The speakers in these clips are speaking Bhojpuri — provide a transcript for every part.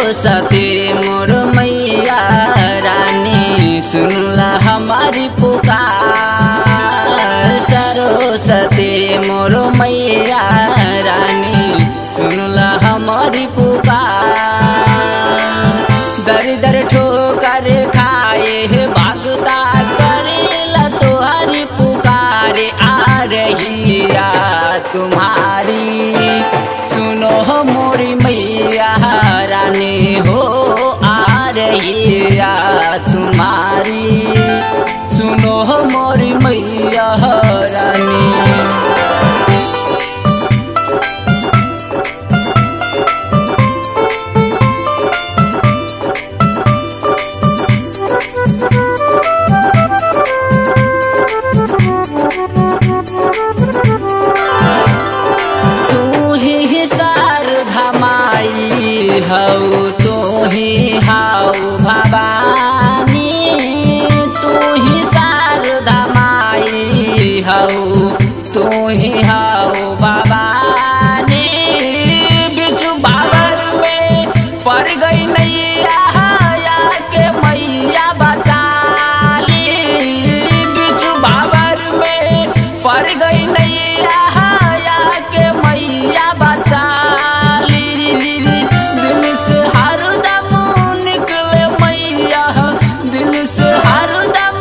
सरस्वती मोर मैया रानी सुनला हमारी पुकार। सरस्वती मोर मैया रानी सुनला हमारी पुकार। दर दर ठोकर खाए भागता करेला तुम्हारी पुकार। आ रही या तुम्हारी सुनो मोरी मैया रानी हो। आ रही या तुम्हारी सुनो मोरी मैया रानी। हऊ तू ही हाउ भवानी तू ही शारदा माई हऊ तू ही हाउ भवानी। बिचु बाबर में पड़ गई नैया या के मैया बचा ली। बिचु बाबर में पड़ गई नैया या के मैया बचा ली। दिल से हरदम निकले मैया दिल से हरदम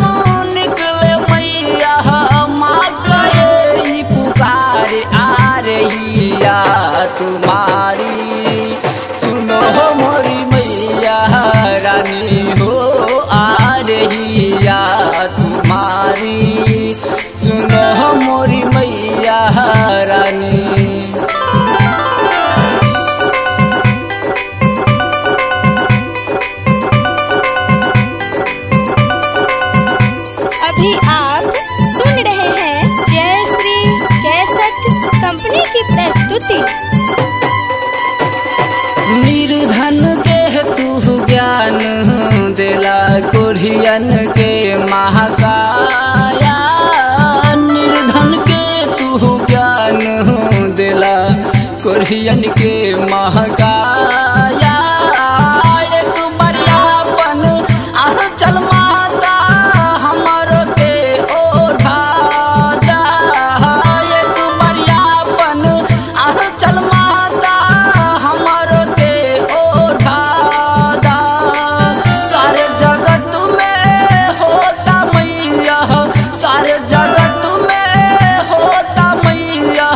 निकले मैया। माँ का यही पुकार। आ रही या तुम्हारी सुनो मोरी मैया रानी हो। आ रही या तुम्हारी सुनो मोरी मैया रानी। अभी आप सुन रहे हैं जय श्री कैसेट कंपनी की प्रस्तुति। निर्धन के तू ज्ञान दिला कोढ़ियन के महाकाया। निर्धन के तू ज्ञान दिला कोढ़ियन के महाकाया। एक बरियापन आह चल माता हमारो के ओढ़ा दा। एक बरियापन आह चल माता हमारो के ओढ़ा दा। सारे जगत में होता मैया सारे जगत में होता मैया।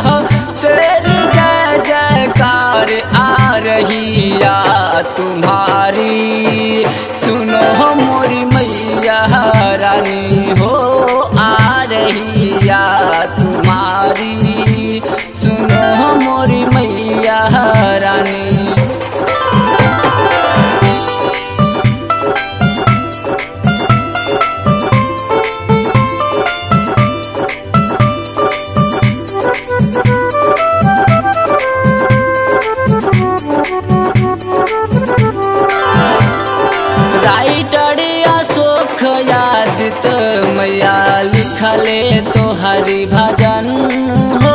तेरी जय जयकार। आ रही या तुम्हारी सुनो मोरी मैया रानी हो। आ रही या तुम्हारी सुनो मोरी मैया रानी। राइटर अशोक यादित मैया लिखले तो हरि भजन हो।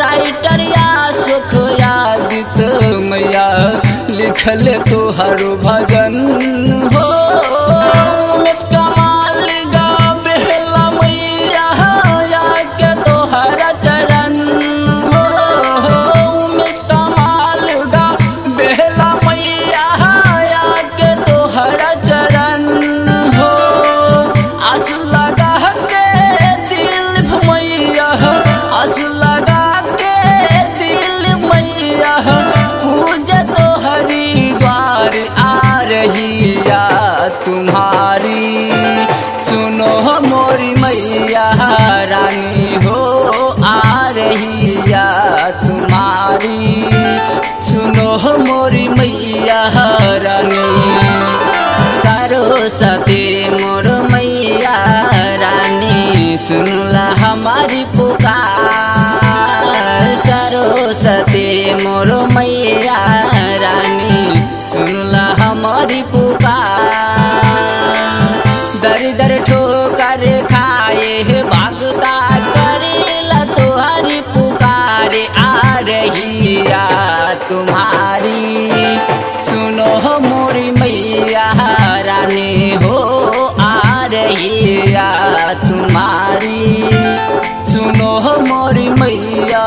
राइटर अशोक यादित मैया लिखले तो हर भजन हो। उमेश कमाल गा बेहला मैया या के तो हर चरण हो। उमेश कमाल गा बेहला मैया या के तो हर चरण हो। आस लगा के दिल मैया आस लगा के दिल मैया पूजे तो हरि द्वार। आ रही या तुम्हारी सुनो मोरी मैया रानी हो। आ रही या तुम्हारी सुनो मोरी मैया रानी। सरस्वती मोर मैया रानी सुनला हमारी पुकार। सरस्वती मोर मैया रानी सुनला हमारी पुकार। दर दर ठोकर खाए भागता करेला तुम्हारी पुकार। आ रही या तुम्हारी सुनो मोरी मैया